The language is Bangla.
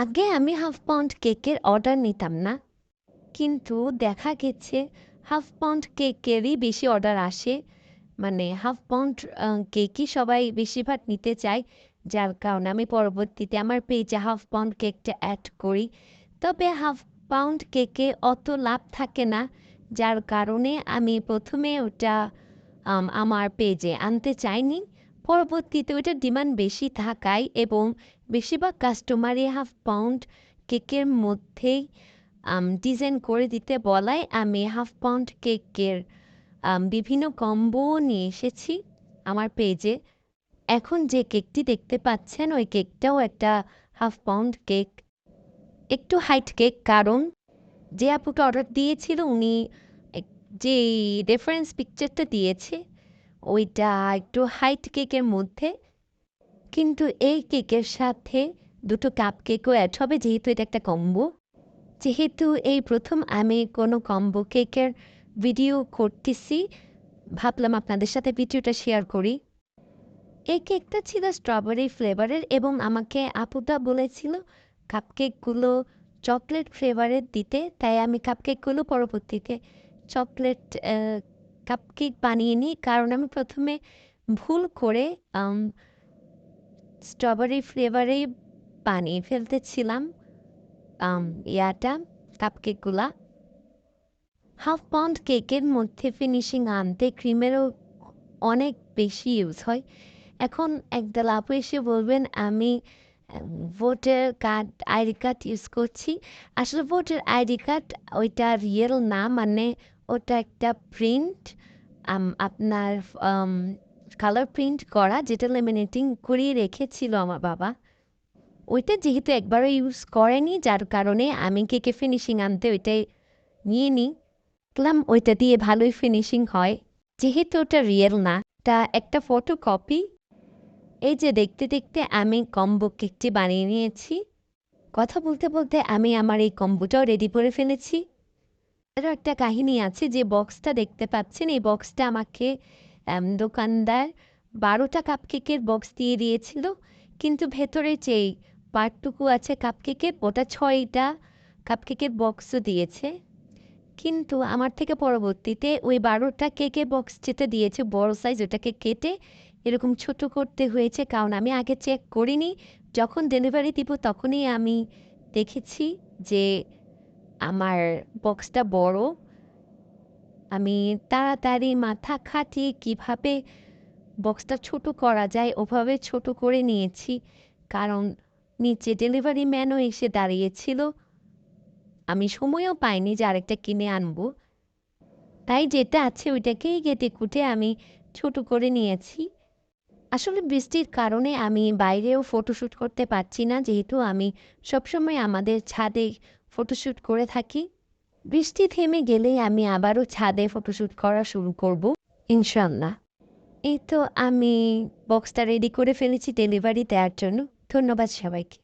আগে আমি হাফ পাউন্ড কেকের অর্ডার নিতাম না, কিন্তু দেখা গেছে হাফ পাউন্ড কেকেরই বেশি অর্ডার আসে। মানে হাফ পাউন্ড কেকই সবাই বেশিরভাগ নিতে চায়, যার কারণে আমি পরবর্তীতে আমার পেজে হাফ পাউন্ড কেকটা অ্যাড করি। তবে হাফ পাউন্ড কেকে অত লাভ থাকে না, যার কারণে আমি প্রথমে ওটা আমার পেজে আনতে চাইনি। পরবর্তীতে ওইটার ডিমান্ড বেশি থাকায় এবং বেশিরভাগ কাস্টমারই হাফ পাউন্ড কেকের মধ্যেই ডিজাইন করে দিতে বলায় আমি হাফ পাউন্ড কেকের বিভিন্ন কম্বো নিয়ে এসেছি আমার পেজে। এখন যে কেকটি দেখতে পাচ্ছেন ওই কেকটাও একটা হাফ পাউন্ড কেক, একটু হাইট কেক, কারণ যে আপুকে অর্ডার দিয়েছিল উনি যে রেফারেন্স পিকচারটা দিয়েছে ওইটা একটু হাইট কেকের মধ্যে। কিন্তু এই কেকের সাথে দুটো কাপ কেকও অ্যাড হবে, যেহেতু এটা একটা কম্বো। যেহেতু এই প্রথম আমি কোনো কম্বো কেকের ভিডিও করতেছি, ভাবলাম আপনাদের সাথে ভিডিওটা শেয়ার করি। এই কেকটা ছিল স্ট্রবেরি ফ্লেভারের এবং আমাকে আপুটা বলেছিল কাপকেকগুলো চকলেট ফ্লেভারের দিতে, তাই আমি কাপকেকগুলো পরবর্তীতে চকলেট কাপকেক বানিয়ে নিই। কারণ আমি প্রথমে ভুল করে স্ট্রবেরি ফ্লেভারেই বানিয়ে ফেলতেছিলাম ইয়াটা কাপকেকগুলা। হাফ পাউন্ড কেকের মধ্যে ফিনিশিং আনতে ক্রিমেরও অনেক বেশি ইউজ হয়। এখন একদল আপু এসে বলবেন আমি voter card ID card use করছি। আসলে ভোটার আইডি কার্ড ওইটা রিয়েল না, মানে ওটা একটা প্রিন্ট, আপনার কালার প্রিন্ট করা, যেটা লেমিনেটিং করিয়ে রেখেছিল আমার বাবা। ওইটা যেহেতু একবারও ইউজ করেনি, যার কারণে আমি কেকে ফিনিশিং আনতে ওইটাই নিয়ে নিই। দেখলাম ওইটা দিয়ে ভালোই ফিনিশিং হয়। যেহেতু ওটা রিয়েল না, এটা একটা ফটো কপি। এই যে দেখতে দেখতে আমি কম্বো কেকটি বানিয়ে নিয়েছি। কথা বলতে বলতে আমি আমার এই কম্বোটাও রেডি করে ফেলেছি। এরও একটা কাহিনী আছে, যে বক্সটা দেখতে পাচ্ছেন এই বক্সটা আমাকে দোকানদার 12টা কাপকেকের বক্স দিয়ে দিয়েছিল, কিন্তু ভেতরে যেই পার্টটুকু আছে কাপকেকের ওটা 6টা কাপকেকের বক্সও দিয়েছে। কিন্তু আমার থেকে পরবর্তীতে ওই 12টা কেকের বক্স যেটা দিয়েছে বড় সাইজ, ওটাকে কেটে এরকম ছোট করতে হয়েছে, কারণ আমি আগে চেক করিনি। যখন ডেলিভারি দিব তখনই আমি দেখেছি যে আমার বক্সটা বড়। আমি তাড়াতাড়ি মাথা খাটিয়ে কীভাবে বক্সটা ছোট করা যায় ওভাবে ছোট করে নিয়েছি, কারণ নিচে ডেলিভারি ম্যানও এসে দাঁড়িয়েছিল। আমি সময়ও পাইনি যে আরেকটা কিনে আনবো, তাই যেটা আছে ওইটাকেই কেটে কুটে আমি ছোট করে নিয়েছি। আসলে বৃষ্টির কারণে আমি বাইরেও ফটোশ্যুট করতে পারছি না, যেহেতু আমি সবসময় আমাদের ছাদে ফটোশ্যুট করে থাকি। বৃষ্টি থেমে গেলেই আমি আবারও ছাদে ফটোশ্যুট করা শুরু করব ইনশাল্লাহ। এই তো আমি বক্সটা রেডি করে ফেলেছি ডেলিভারি দেওয়ার জন্য। ধন্যবাদ সবাইকে।